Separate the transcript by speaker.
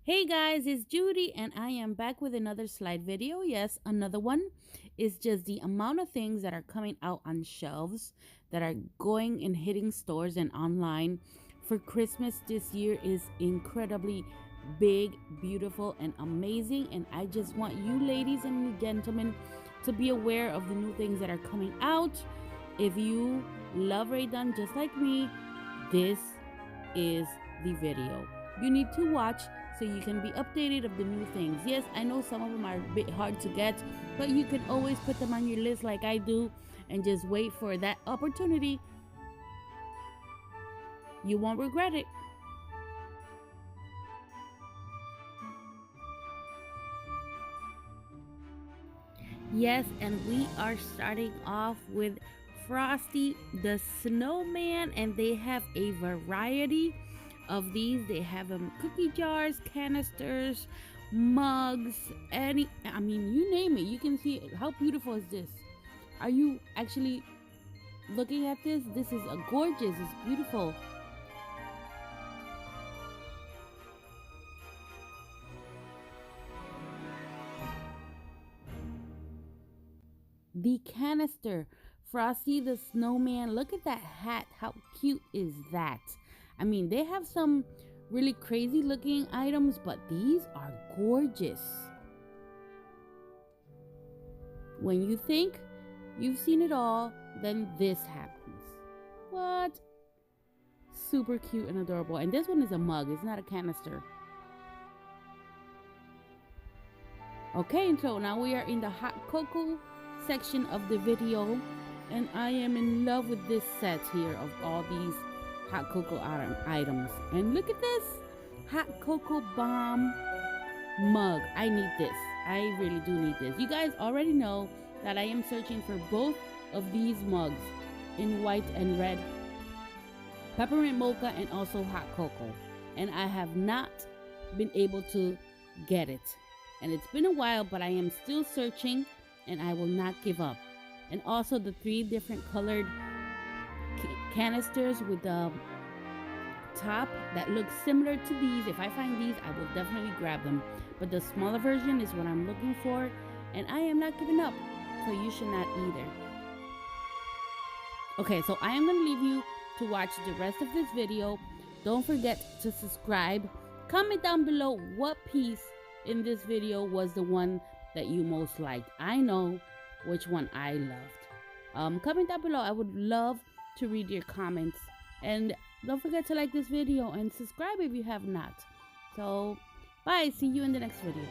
Speaker 1: Hey guys, it's Judy and I am back with another slide video. Yes, another one. It's just the amount of things that are coming out on shelves that are going and hitting stores and online for Christmas this year is incredibly big, beautiful, and amazing. And I just want you ladies and gentlemen to be aware of the new things that are coming out. If you love Rae Dunn just like me, this is the video you need to watch so you can be updated of the new things. Yes, I know some of them are a bit hard to get, but you can always put them on your list like I do and just wait for that opportunity. You won't regret it. Yes, and we are starting off with Frosty the Snowman, and they have a variety of these. They have cookie jars, canisters, mugs, you name it. You can see it. How beautiful is this? Are you actually looking at this? This is a gorgeous. It's beautiful. The canister, Frosty the Snowman. Look at that hat. How cute is that? I mean, they have some really crazy looking items, but these are gorgeous. When you think you've seen it all, then this happens. What? Super cute and adorable. And this one is a mug. It's not a canister. Okay, and so now we are in the hot cocoa section of the video, and I am in love with this set here of all these hot cocoa items. And look at this hot cocoa bomb mug. I need this. I really do need this. You guys already know that I am searching for both of these mugs in white and red, peppermint mocha and also hot cocoa, and I have not been able to get it. And it's been a while, but I am still searching and I will not give up. And also the 3 different colored canisters with the top that looks similar to these. If I find these, I will definitely grab them. But the smaller version is what I'm looking for, and I am not giving up, so you should not either. Okay, so I am going to leave you to watch the rest of this video. Don't forget to subscribe. Comment down below what piece in this video was the one that you most liked. I know which one I loved. Comment down below. I would love to read your comments, and don't forget to like this video and subscribe if you have not. So bye, see you in the next video.